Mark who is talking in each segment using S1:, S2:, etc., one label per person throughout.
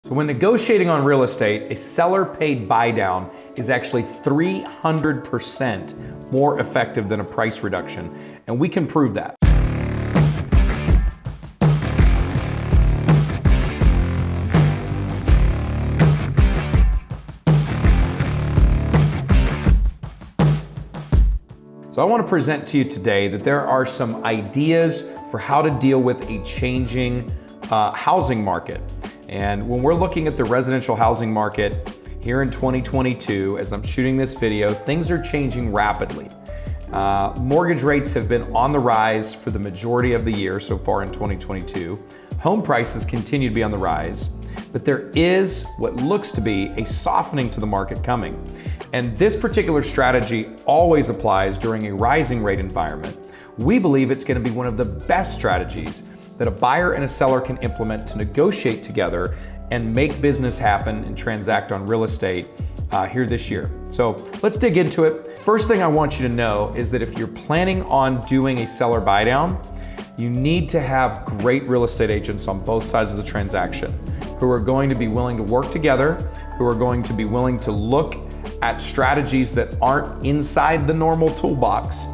S1: So when negotiating on real estate, a seller paid buy down is actually 300% more effective than a price reduction, and we can prove that. So I want to present to you today that there are some ideas for how to deal with a changing housing market. And when we're looking at the residential housing market here in 2022, as I'm shooting this video, things are changing rapidly. Mortgage rates have been on the rise for the majority of the year so far in 2022. Home prices continue to be on the rise, but there is what looks to be a softening to the market coming. And this particular strategy always applies during a rising rate environment. We believe it's going to be one of the best strategies that a buyer and a seller can implement to negotiate together and make business happen and transact on real estate here this year. So let's dig into it. First thing I want you to know is that if you're planning on doing a seller buy down, you need to have great real estate agents on both sides of the transaction who are going to be willing to work together, who are going to be willing to look at strategies that aren't inside the normal toolbox,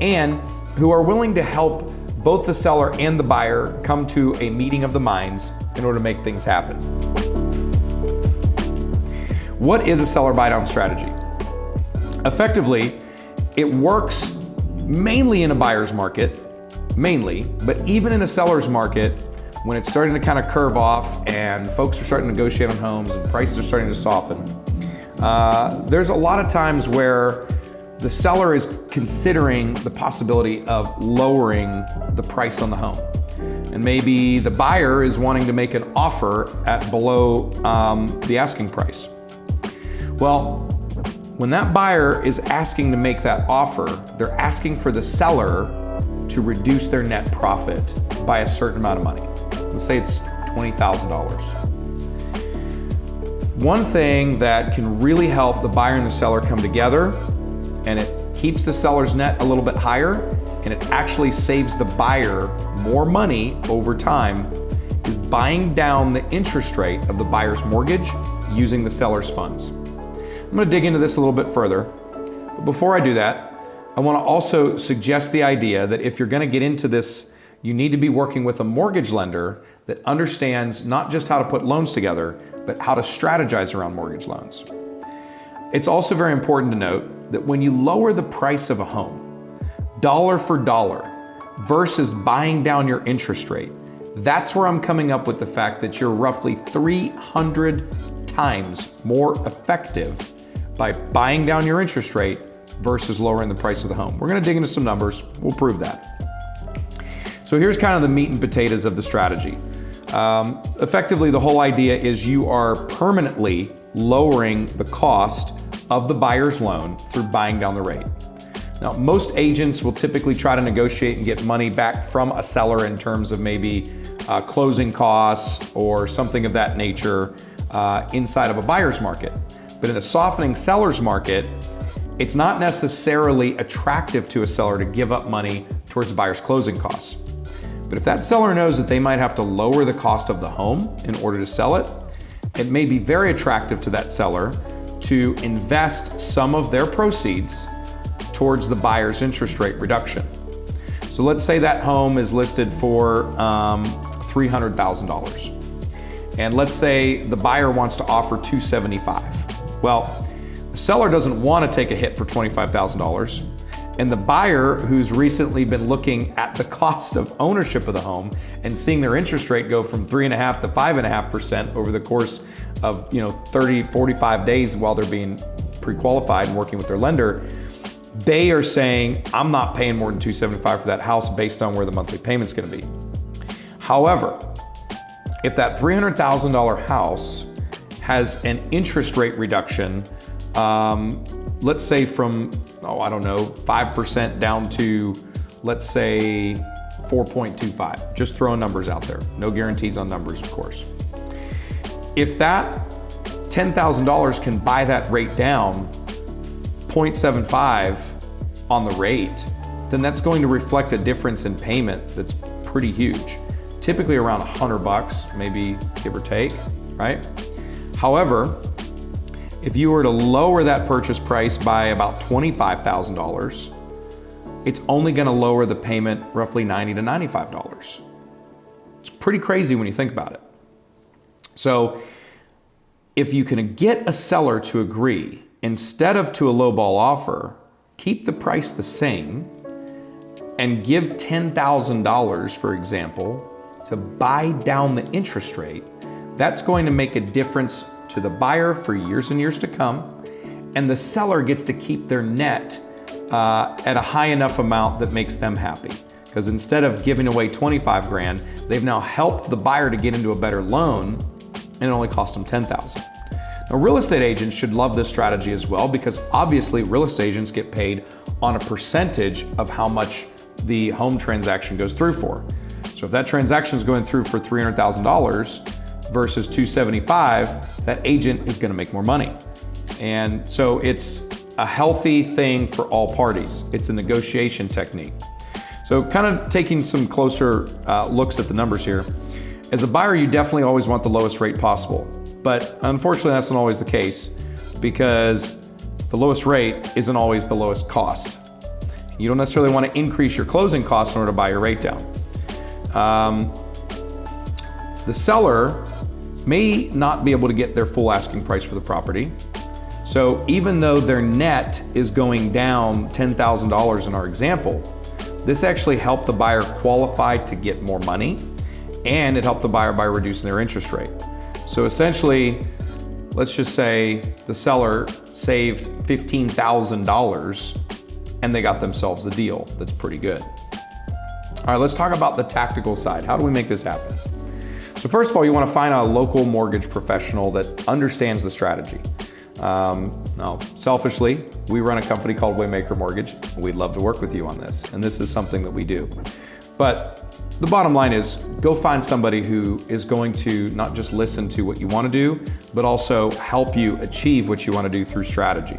S1: and who are willing to help both the seller and the buyer come to a meeting of the minds in order to make things happen. What is a seller buy down strategy? Effectively, it works mainly in a buyer's market, but even in a seller's market, when it's starting to kind of curve off and folks are starting to negotiate on homes and prices are starting to soften, there's a lot of times where the seller is considering the possibility of lowering the price on the home. And maybe the buyer is wanting to make an offer at below the asking price. Well, when that buyer is asking to make that offer, they're asking for the seller to reduce their net profit by a certain amount of money. Let's say it's $20,000. One thing that can really help the buyer and the seller come together, and it keeps the seller's net a little bit higher, and it actually saves the buyer more money over time, is buying down the interest rate of the buyer's mortgage using the seller's funds. I'm going to dig into this a little bit further, but before I do that, I want to also suggest the idea that if you're going to get into this, you need to be working with a mortgage lender that understands not just how to put loans together, but how to strategize around mortgage loans. It's also very important to note that when you lower the price of a home, dollar for dollar, versus buying down your interest rate, that's where I'm coming up with the fact that you're roughly 300 times more effective by buying down your interest rate versus lowering the price of the home. We're gonna dig into some numbers, we'll prove that. So here's kind of the meat and potatoes of the strategy. Effectively, the whole idea is you are permanently lowering the cost of the buyer's loan through buying down the rate. Now, most agents will typically try to negotiate and get money back from a seller in terms of maybe closing costs or something of that nature inside of a buyer's market. But in a softening seller's market, it's not necessarily attractive to a seller to give up money towards the buyer's closing costs. But if that seller knows that they might have to lower the cost of the home in order to sell it, it may be very attractive to that seller to invest some of their proceeds towards the buyer's interest rate reduction. So let's say that home is listed for $300,000. And let's say the buyer wants to offer $275,000. Well, the seller doesn't want to take a hit for $25,000. And the buyer, who's recently been looking at the cost of ownership of the home and seeing their interest rate go from 3.5% to 5.5% over the course of 30, 45 days while they're being pre-qualified and working with their lender, they are saying, I'm not paying more than $275,000 for that house based on where the monthly payment's gonna be. However, if that $300,000 house has an interest rate reduction, let's say from 5% down to, let's say 4.25, just throwing numbers out there. No guarantees on numbers, of course. If that $10,000 can buy that rate down 0.75 on the rate, then that's going to reflect a difference in payment that's pretty huge. Typically around $100, maybe give or take, right? However, if you were to lower that purchase price by about $25,000, it's only gonna lower the payment roughly $90 to $95. It's pretty crazy when you think about it. So if you can get a seller to agree, instead of to a lowball offer, keep the price the same and give $10,000, for example, to buy down the interest rate, that's going to make a difference to the buyer for years and years to come, and the seller gets to keep their net at a high enough amount that makes them happy. Because instead of giving away 25 grand, they've now helped the buyer to get into a better loan, and it only cost them 10,000. Now, real estate agents should love this strategy as well, because obviously real estate agents get paid on a percentage of how much the home transaction goes through for. So if that transaction is going through for $300,000 versus $275,000, that agent is going to make more money. And so it's a healthy thing for all parties. It's a negotiation technique. So kind of taking some closer looks at the numbers here. As a buyer, you definitely always want the lowest rate possible. But unfortunately, that's not always the case, because the lowest rate isn't always the lowest cost. You don't necessarily want to increase your closing costs in order to buy your rate down. The seller may not be able to get their full asking price for the property. So even though their net is going down $10,000 in our example, this actually helped the buyer qualify to get more money, and it helped the buyer by reducing their interest rate. So essentially, let's just say the seller saved $15,000 and they got themselves a deal that's pretty good. All right, let's talk about the tactical side. How do we make this happen? So first of all, you want to find a local mortgage professional that understands the strategy. Now, selfishly, we run a company called Waymaker Mortgage. We'd love to work with you on this, and this is something that we do. But the bottom line is, go find somebody who is going to not just listen to what you want to do, but also help you achieve what you want to do through strategy.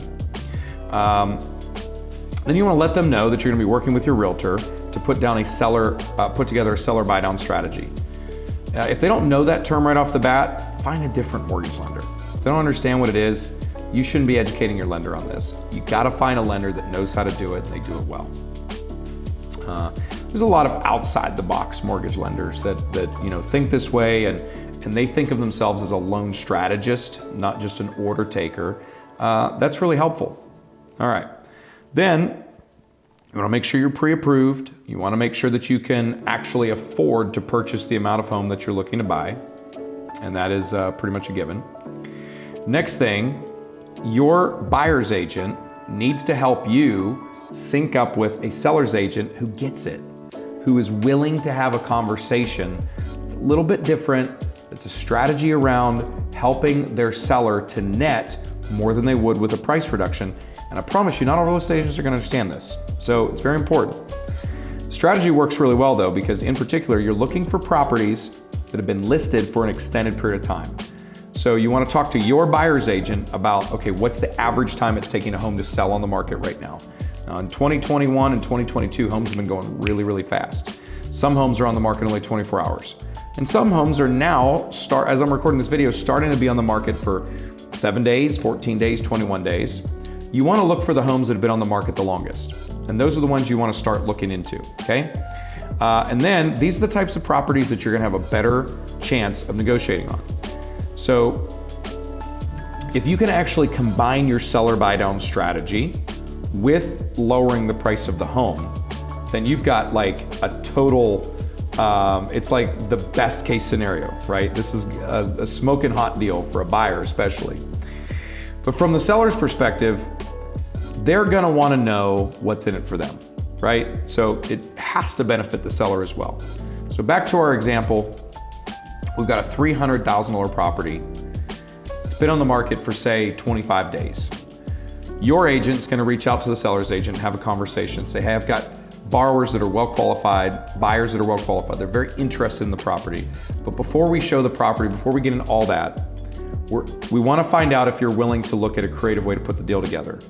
S1: Then you want to let them know that you're going to be working with your realtor to put together a seller buy down strategy. If they don't know that term right off the bat, find a different mortgage lender. If they don't understand what it is, you shouldn't be educating your lender on this. You got to find a lender that knows how to do it, and they do it well. There's a lot of outside the box mortgage lenders that think this way, and they think of themselves as a loan strategist, not just an order taker. That's really helpful. All right. Then you want to make sure you're pre-approved. You want to make sure that you can actually afford to purchase the amount of home that you're looking to buy, and that is pretty much a given. Next thing, your buyer's agent needs to help you sync up with a seller's agent who gets it, who is willing to have a conversation. It's a little bit different. It's a strategy around helping their seller to net more than they would with a price reduction. And I promise you, not all real estate agents are going to understand this. So it's very important. Strategy works really well though, because in particular, you're looking for properties that have been listed for an extended period of time. So you want to talk to your buyer's agent about, okay, what's the average time it's taking a home to sell on the market right now? Now in 2021 and 2022, homes have been going really, really fast. Some homes are on the market only 24 hours. And some homes are now, as I'm recording this video, starting to be on the market for 7 days, 14 days, 21 days. You want to look for the homes that have been on the market the longest. And those are the ones you want to start looking into, okay? And then these are the types of properties that you're going to have a better chance of negotiating on. So if you can actually combine your seller buy down strategy with lowering the price of the home, then you've got like a total, it's like the best case scenario, right? This is a smoking hot deal for a buyer especially. But from the seller's perspective, they're gonna wanna know what's in it for them, right? So it has to benefit the seller as well. So back to our example, we've got a $300,000 property. It's been on the market for say 25 days. Your agent's gonna reach out to the seller's agent, have a conversation, say, hey, I've got borrowers that are well qualified, buyers that are well qualified. They're very interested in the property. But before we show the property, before we get into all that, we wanna find out if you're willing to look at a creative way to put the deal together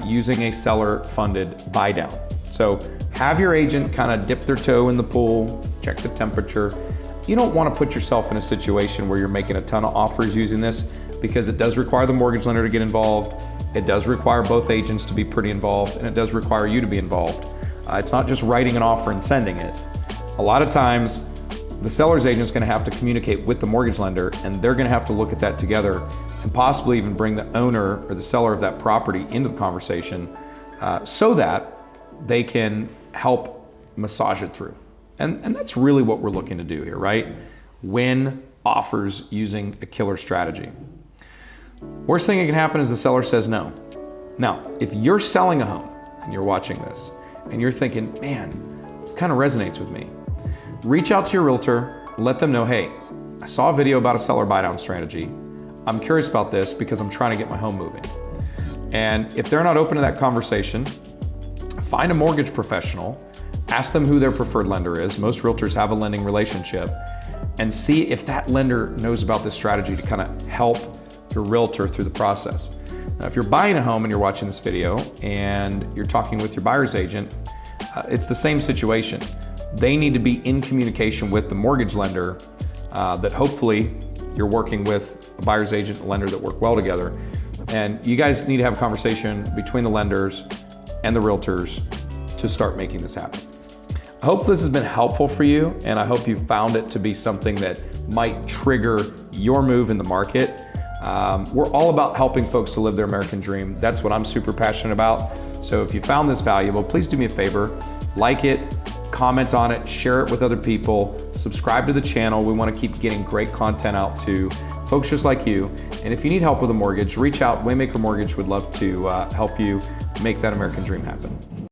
S1: using a seller-funded buy down. So have your agent kind of dip their toe in the pool, check the temperature. you don't want to put yourself in a situation where you're making a ton of offers using this, because it does require the mortgage lender to get involved. It does require both agents to be pretty involved, and it does require you to be involved. It's not just writing an offer and sending it. A lot of times, the seller's agent is going to have to communicate with the mortgage lender, and they're going to have to look at that together and possibly even bring the owner or the seller of that property into the conversation so that they can help massage it through. And that's really what we're looking to do here, right? Win offers using a killer strategy. Worst thing that can happen is the seller says no. Now, if you're selling a home and you're watching this and you're thinking, man, this kind of resonates with me, reach out to your realtor, let them know, hey, I saw a video about a seller buy down strategy. I'm curious about this because I'm trying to get my home moving. And if they're not open to that conversation, find a mortgage professional, ask them who their preferred lender is. Most realtors have a lending relationship, and see if that lender knows about this strategy to kind of help your realtor through the process. Now, if you're buying a home and you're watching this video and you're talking with your buyer's agent, it's the same situation. They need to be in communication with the mortgage lender that hopefully you're working with a buyer's agent and lender that work well together. And you guys need to have a conversation between the lenders and the realtors to start making this happen. I hope this has been helpful for you, and I hope you found it to be something that might trigger your move in the market. We're all about helping folks to live their American dream. That's what I'm super passionate about. So if you found this valuable, please do me a favor, like it, comment on it, share it with other people, subscribe to the channel. We want to keep getting great content out to folks just like you. And if you need help with a mortgage, reach out. Waymaker Mortgage would love to help you make that American dream happen.